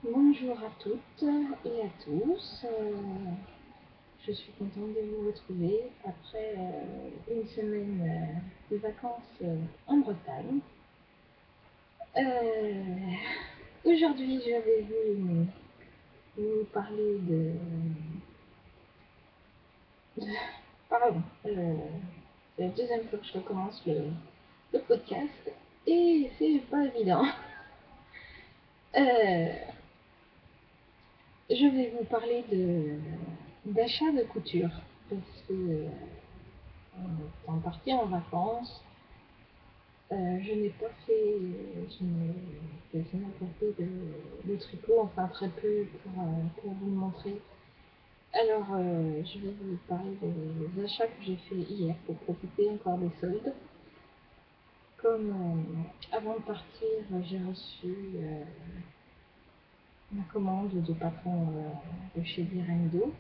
Bonjour à toutes et à tous. Je suis contente de vous retrouver après une semaine de vacances en Bretagne. Aujourd'hui, je vais vous parler pardon, c'est la deuxième fois que je recommence le podcast et c'est pas évident. Euh, je vais vous parler d'achat de couture parce que on est parti en vacances. Je n'ai pas fait, je n'ai quasiment pas fait de tricot, enfin très peu pour vous le montrer. Alors, je vais vous parler des achats que j'ai fait hier pour profiter encore des soldes. Comme avant de partir, j'ai reçu ma commande de patrons de chez Direndo.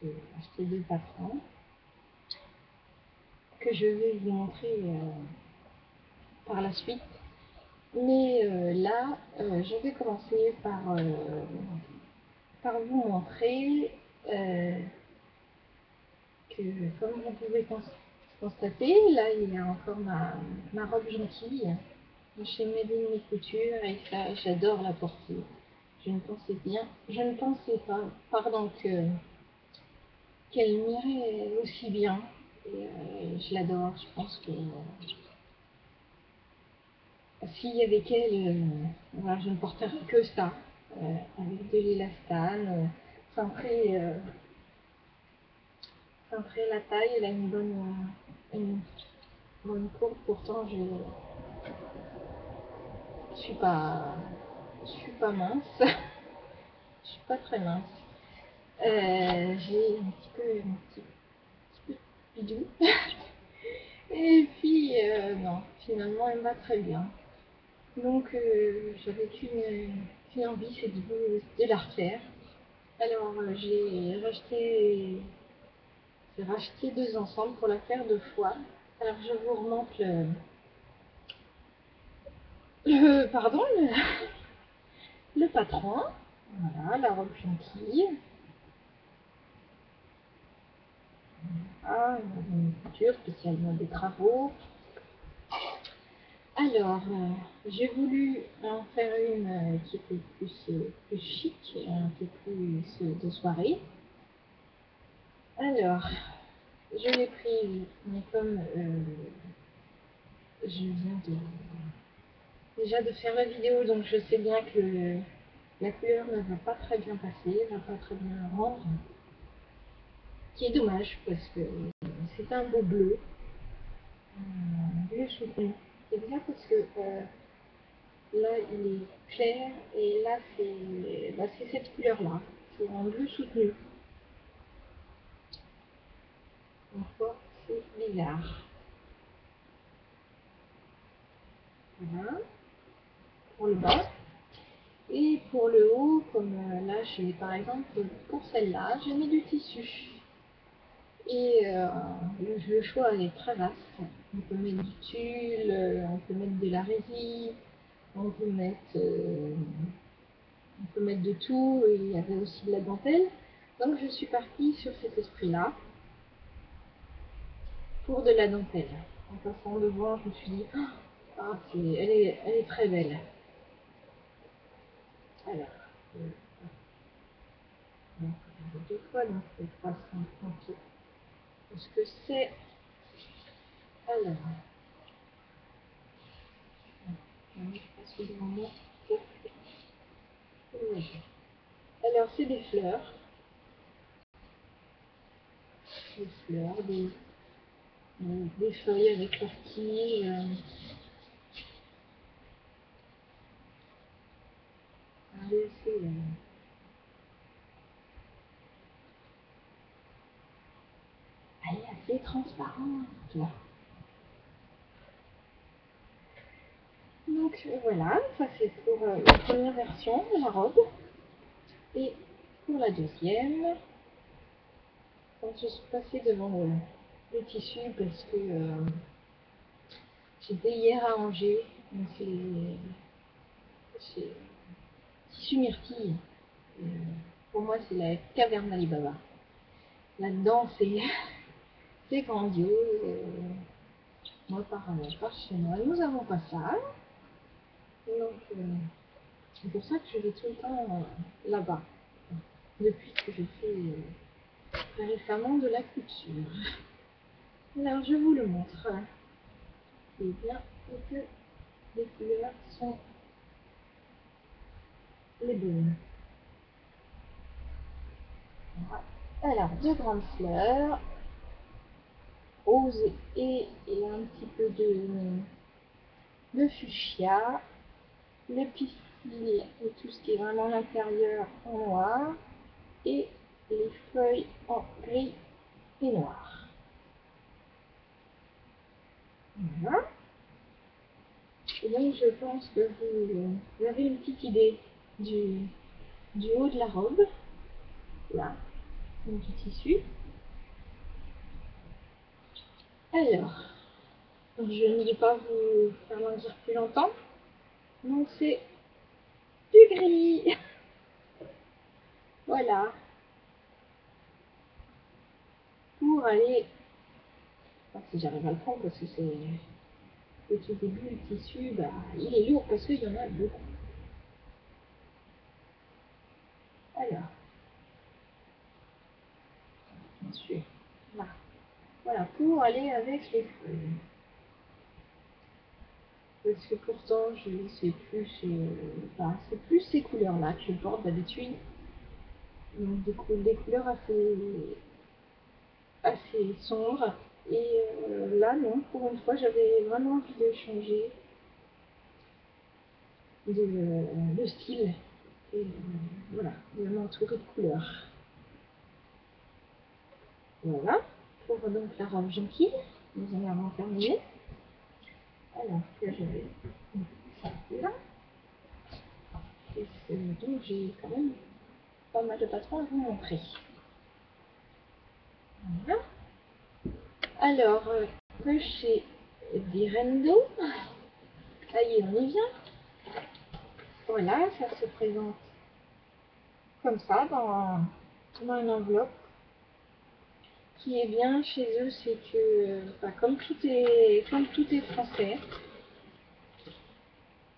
J'ai acheté 2 patrons que je vais vous montrer par la suite. Mais là, je vais commencer par vous montrer que, comme vous pouvez constater, là il y a encore ma robe gentille de chez Made in Couture et ça, j'adore la porter. Je ne pensais pas, pardon, qu'elle m'irait aussi bien. Et je l'adore. Je pense que s'il y avait qu'elle, voilà, je ne porterais que ça, avec de l'élastane, cintré, cintré la taille, elle a une bonne courbe. Pourtant, je suis pas, je suis pas mince, je suis pas très mince. J'ai un petit peu bidou. Et puis, non, finalement, elle me va très bien. Donc, j'avais qu'une envie, c'est de la refaire. Alors, j'ai racheté 2 ensembles pour la faire 2 fois. Alors, je vous remonte pardon, le patron. Voilà, la robe gentille. Ah, une couture spécialement des travaux. Alors, j'ai voulu en faire une qui était plus chic, un peu plus de soirée. Alors, je l'ai pris, mais comme je viens déjà de faire la vidéo, donc je sais bien que la couleur ne va pas très bien passer, ne va pas très bien rendre. Ce qui est dommage parce que c'est un beau bleu, bleu soutenu. C'est bien parce que là il est clair et là c'est cette couleur-là. C'est un bleu soutenu. Une fois c'est bizarre. Voilà, pour le bas. Et pour le haut, comme là, par exemple, pour celle-là, j'ai mis du tissu. Et le choix est très vaste. On peut mettre du tulle, on peut mettre de la résine, on peut mettre de tout. Et il y avait aussi de la dentelle. Donc je suis partie sur cet esprit-là pour de la dentelle. En passant devant, je me suis dit, ah, elle est très belle. Alors, deux fois, donc c'est 330. Est-ce que c'est... Alors, alors c'est des fleurs, des feuilles avec leurs tiges. Elle est assez transparente. Donc voilà, ça c'est pour la première version de la robe. Et pour la deuxième, quand je suis passée devant le tissu parce que j'étais hier à Angers, donc c'est tissu myrtille. Euh, pour moi, c'est la caverne d'Ali Baba. Là-dedans, c'est grandiose. Moi, par chez moi, nous n'avons pas ça. Donc, c'est pour ça que je vais tout le temps là-bas. Depuis que je fais récemment de la couture. Alors, je vous le montre. Et bien que les couleurs sont les bonnes. Voilà. Alors, deux grandes fleurs, rose et un petit peu de fuchsia, le pistil et tout ce qui est vraiment l'intérieur en noir, et les feuilles en gris et noir. Voilà. Et donc je pense que vous avez une petite idée du haut de la robe. Là, un petit tissu. Alors, je ne vais pas vous faire en dire plus longtemps. Donc c'est du gris. Voilà. Pour aller... Enfin, si j'arrive à le prendre parce que c'est... Le tout début, le tissu, bah, il est lourd parce qu'il y en a beaucoup. Alors, bien sûr. Là. Voilà, pour aller avec les feuilles. Parce que pourtant, c'est plus, enfin, c'est plus ces couleurs-là que je porte d'habitude. Donc des couleurs assez sombres. Et là, non, pour une fois, j'avais vraiment envie de changer de style. Et voilà, de m'entourer de couleurs. Voilà, pour donc la robe gentille, nous en avons terminé. Alors, que je vais ça là. Et donc, j'ai quand même pas mal de patrons à vous montrer. Voilà. Alors, chez Direndo, ça y est, on y vient. Voilà, ça se présente comme ça, dans une enveloppe. Ce qui est bien chez eux, c'est que, bah, comme tout est français,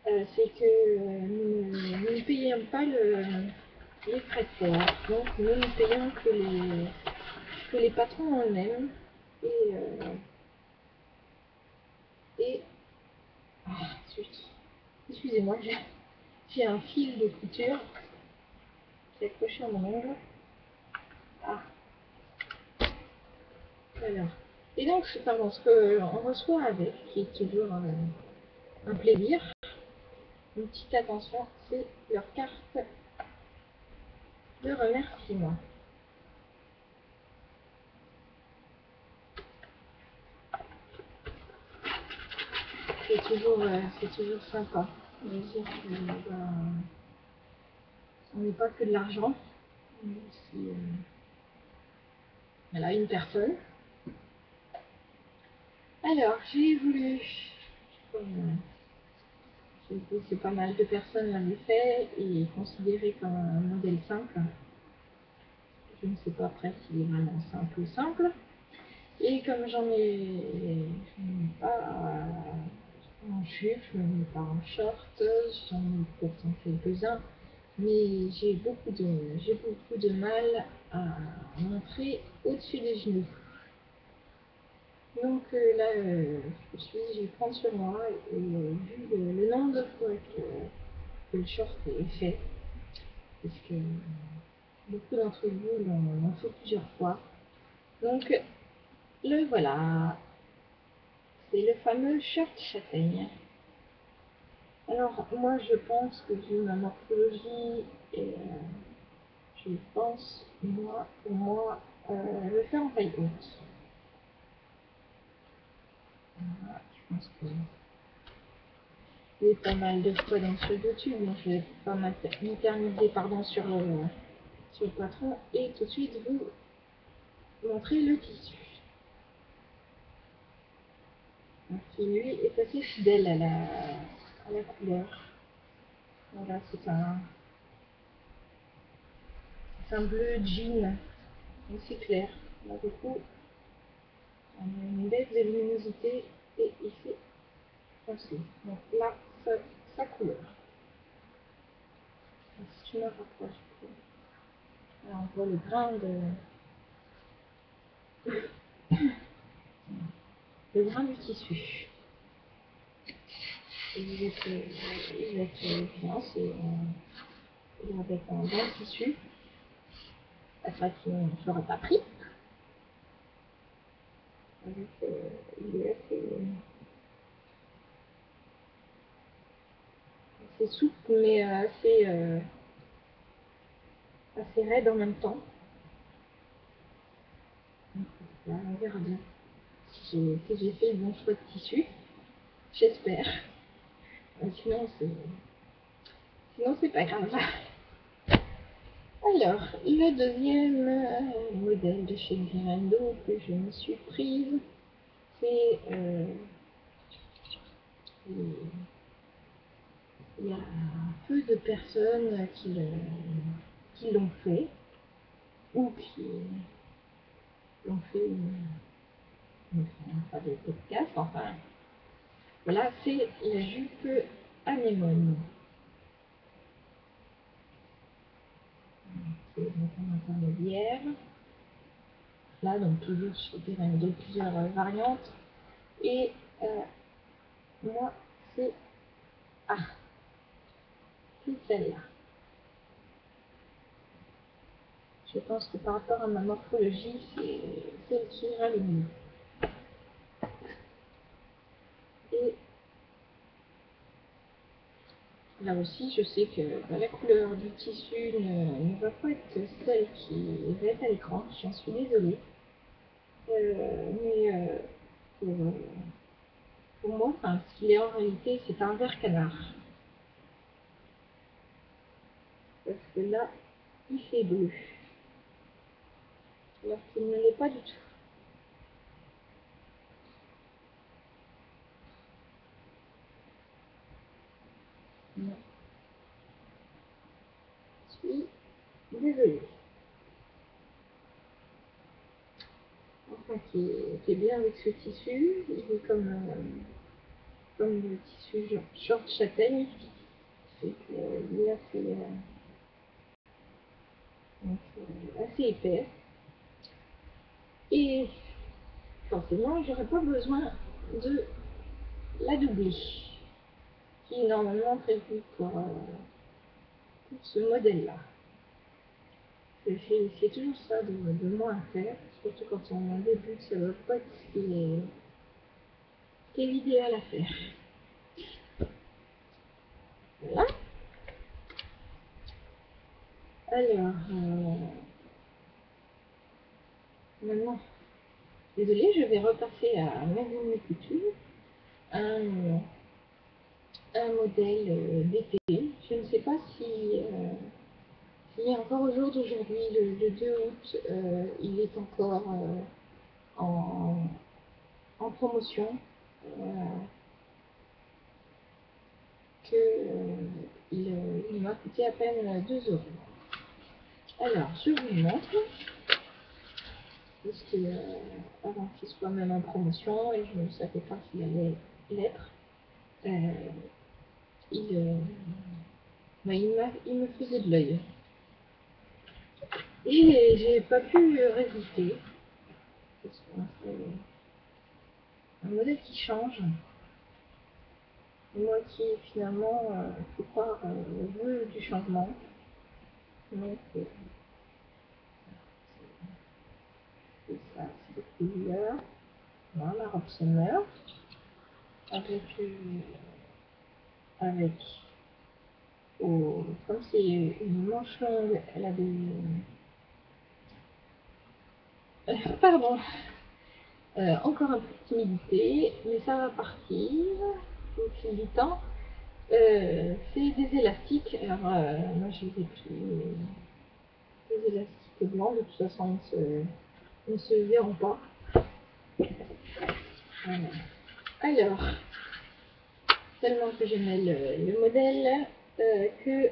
c'est que nous ne payons pas les frais de port. Donc, nous ne payons que les patrons eux-mêmes. Et ah, excusez-moi, j'ai un fil de couture qui est accroché à mon ongle. Ah, alors. Et donc, pardon, ce qu'on reçoit avec, qui est toujours un plaisir, une petite attention, c'est leur carte de remerciement. C'est toujours sympa de dire que on n'est pas que de l'argent, on est aussi voilà, une personne. Alors, j'ai voulu, comme je sais que pas mal de personnes l'avaient fait et considéré comme un modèle simple, je ne sais pas après s'il est vraiment simple ou simple. Et comme j'en ai pas en jupe, je n'en ai pas en short, j'en ai pourtant quelques-uns, mais j'ai beaucoup de mal à montrer au-dessus des genoux. Donc là, je vais prendre sur moi et vu le nombre de fois que le short est fait, parce que beaucoup d'entre vous l'ont fait plusieurs fois. Donc le voilà, c'est le fameux short châtaigne. Alors moi je pense que vu ma morphologie, et je pense pour moi le faire en taille haute. Voilà, je pense que j'ai pas mal de fois dans sur YouTube, donc je vais pas m'éterniser sur le patron et tout de suite vous montrer le tissu. Donc, qui lui est assez fidèle à la couleur. Voilà, c'est un un bleu jean, aussi clair. Là, du coup, on a une baisse de luminosité et il fait foncé. Donc là, sa couleur. Si tu me rapproches, là, on voit le grain le grain du tissu. Il va être bien, c'est avec un bon tissu. Enfin, sinon, je l'aurais pas pris. Il est assez souple, mais assez raide en même temps. Donc, là, on verra bien si j'ai fait le bon choix de tissu. J'espère. Sinon, c'est pas grave. Alors, le deuxième modèle de chez Girendo que je me suis prise, c'est il y a peu de personnes qui l'ont fait ou qui l'ont fait pas des podcasts, enfin. Voilà, c'est la jupe anémone. C'est un intermédiaire. Là, donc toujours chez Girendo, plusieurs variantes. Et moi, c'est celle-là. Je pense que par rapport à ma morphologie, c'est celle qui ira le mieux. Et là aussi, je sais que la couleur du tissu ne va pas être celle qui va être à l'écran. J'en suis désolée. Mais pour moi, enfin, ce qu'il est en réalité, c'est un vert canard. Parce que là, il fait bleu. Alors qu'il ne l'est pas du tout. Non. Je suis désolée. Enfin, qui est bien avec ce tissu. Il est comme le tissu short châtaigne. Il est assez épais. Et forcément, j'aurais pas besoin de la doubler, qui est normalement prévue pour ce modèle-là. C'est toujours ça de moins à faire, surtout quand on débute, ça ne va pas être ce qui est l'idéal à faire. Voilà. Alors, maintenant, désolée, je vais repasser à Maison de Couture, un modèle d'été. Je ne sais pas si encore au jour d'aujourd'hui, le 2 août, il est encore en promotion. Il m'a coûté à peine 2 euros. Alors, je vous montre, parce que avant qu'il soit même en promotion, et je ne savais pas s'il allait l'être, il me faisait de l'œil. Et j'ai pas pu résister. C'est un modèle qui change. Moi qui finalement, faut croire, veut du changement. Donc, c'est ça, c'est cette couleur. Voilà, la robe summer. Avec comme c'est une manche longue, elle a des. Pardon, encore un peu de timidité, mais ça va partir au fil du temps. C'est des élastiques. Alors, moi j'ai pris des élastiques blancs, de toute façon, ils ne se verront pas. Alors, tellement que j'aimais le modèle que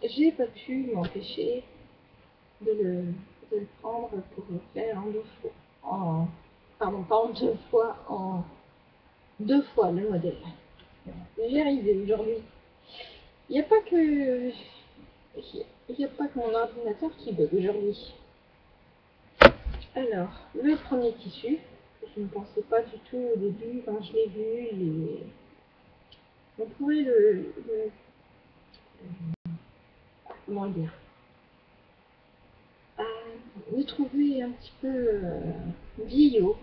j'ai pas pu m'empêcher de le prendre pour le faire en 2 fois. Pardon, pas en 2 fois, en 2 fois le modèle. J'ai arrivé aujourd'hui. Il n'y a pas que. Il n'y a pas que mon ordinateur qui bug aujourd'hui. Alors, le premier tissu, je ne pensais pas du tout au début, quand je l'ai vu, on pourrait comment dire, le trouver un petit peu vieillot,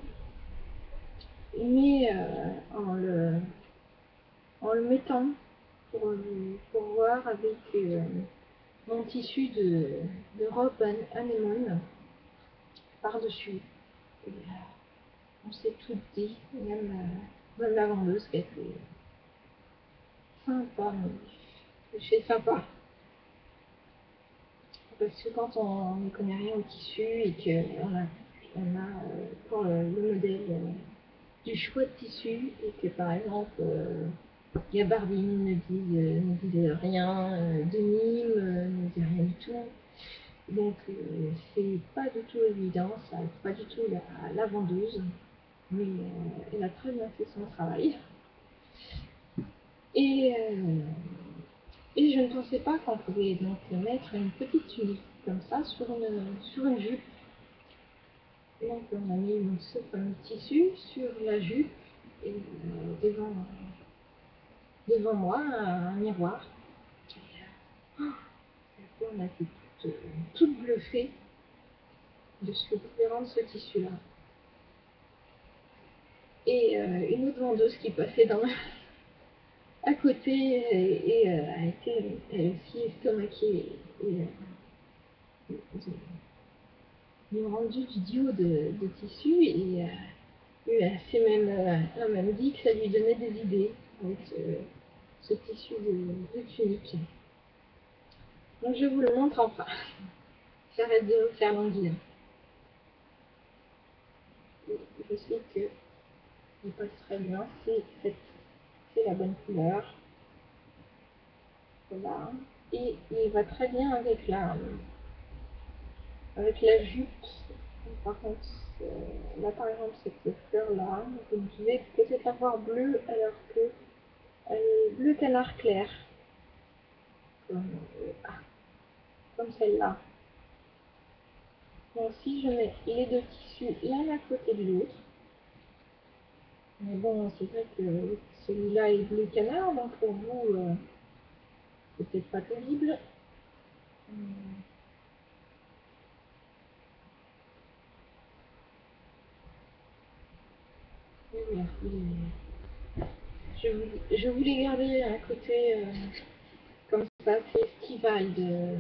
mais en le mettant pour voir avec mon tissu de robe anémone par-dessus. On s'est tout dit, même la vendeuse qui a été sympa, c'est sympa. Parce que quand on ne connaît rien au tissu et qu'on a pour le modèle du choix de tissu et que par exemple Gabardine ne disent rien, de Nîmes ne dit rien du tout. Donc c'est pas du tout évident, ça aide pas du tout la vendeuse, mais elle a très bien fait son travail. Et, et je ne pensais pas qu'on pouvait donc mettre une petite tunique comme ça sur une jupe. Donc on a mis ce fameux tissu sur la jupe et devant moi un miroir. Et on a été toute bluffée de ce que pouvait rendre ce tissu-là. Et une autre vendeuse qui passait à côté et a été elle aussi estomaquée et ils m'ont rendu du duo de tissu et elle a même dit que ça lui donnait des idées avec ce tissu de tunique. Donc je vous le montre enfin. J'arrête de me faire languir. Je sais que il passe très bien, c'est la bonne couleur. Voilà. Et il va très bien avec la jupe. Par contre, là par exemple, cette fleur-là, vous devez peut-être la voir bleue alors que elle est bleu canard clair. Comme, comme celle-là. Donc si je mets les deux tissus l'un à côté de l'autre, mais bon, c'est vrai que celui-là est bleu canard, donc pour vous, c'est peut-être pas terrible. Je voulais garder un côté comme ça, c'est estival de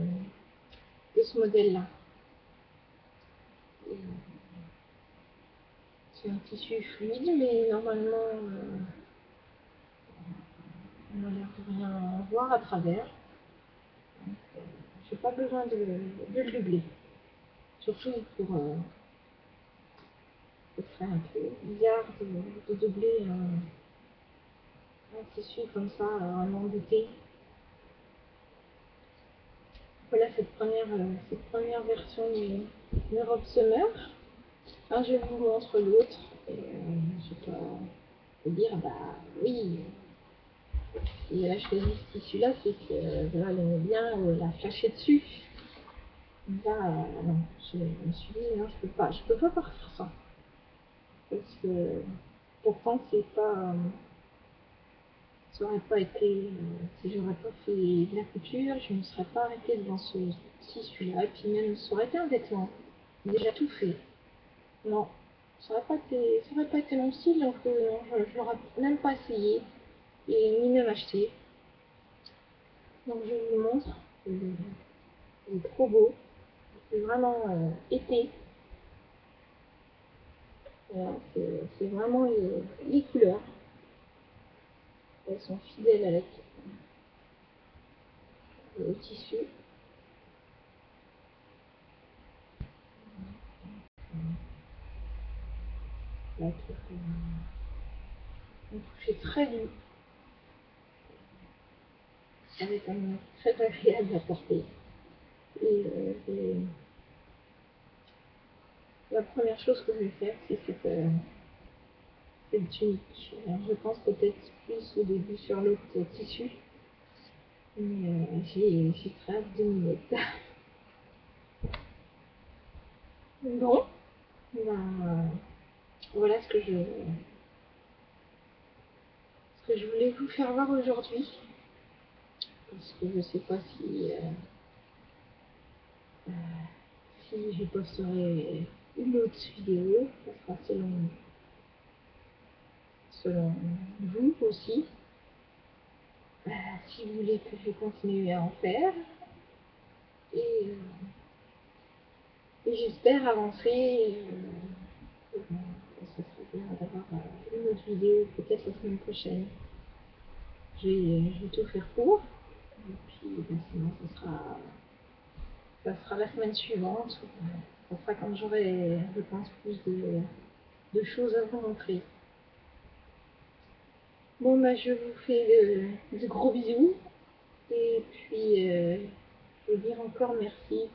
ce modèle-là. C'est un tissu fluide, mais normalement, on a l'air de rien voir à travers. J'ai pas besoin de le doubler. Surtout pour ce serait un peu bizarre de doubler un tissu comme ça, vraiment embouté. Voilà cette première version de robe summer. Je vous montre l'autre. Et je peux vous dire, bah oui, si elle a choisi ce tissu-là, c'est que voilà, elle aimait bien la flasher dessus. Là, non, je me suis dit, non, je peux pas partir sans. Parce que pourtant, ça aurait pas été, si j'aurais pas fait de la couture, je ne me serais pas arrêtée devant ce tissu-là. Et puis même, ça aurait été un vêtement, déjà tout fait. Non, ça aurait pas été mon style, donc non, je l'aurais même pas essayé, et ni même acheté. Donc je vous montre, il est trop beau, c'est vraiment été. C'est vraiment les couleurs, elles sont fidèles avec le tissu. Là, un toucher très doux, avec un très agréable à porter. Et la première chose que je vais faire, c'est cette tunique. Alors, je pense peut-être plus au début sur l'autre tissu, mais j'ai très hâte de m'y mettre. Bon, ben, voilà ce que je voulais vous faire voir aujourd'hui. Parce que je ne sais pas si je posterai une autre vidéo. Ça sera selon vous aussi. Si vous voulez que je continue à en faire. Et, et j'espère avancer. Ça serait bien d'avoir une autre vidéo peut-être la semaine prochaine. Je vais tout faire pour. Et puis sinon ça sera la semaine suivante. Ça sera quand j'aurai, je pense, plus de choses à vous montrer. Bon, bah, je vous fais de gros bisous. Et puis, je veux dire encore merci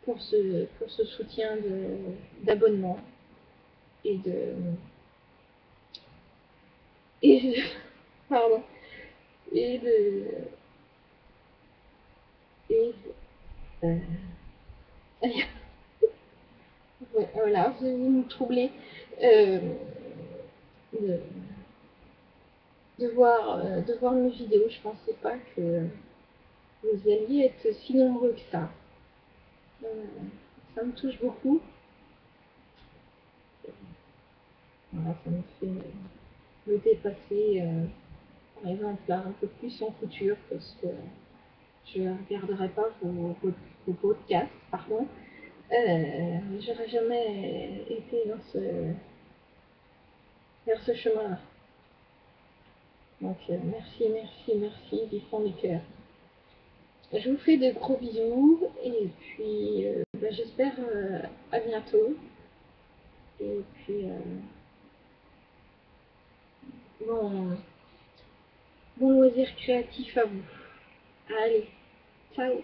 pour ce soutien d'abonnement et de, et de, pardon, et de, et de, ouais, voilà, vous me troublez euh, de, de voir mes vidéos. Je pensais pas que vous alliez être si nombreux que ça. Euh, Ça me touche beaucoup. Voilà, ça me fait me dépasser, par exemple, là, un peu plus en couture parce que je ne regarderai pas vos podcasts, pardon. J'aurais jamais été vers ce chemin-là. Donc, merci, merci, merci du fond du cœur. Je vous fais de gros bisous et puis j'espère à bientôt. Et puis, bon, bon loisir créatif à vous. Allez, ciao!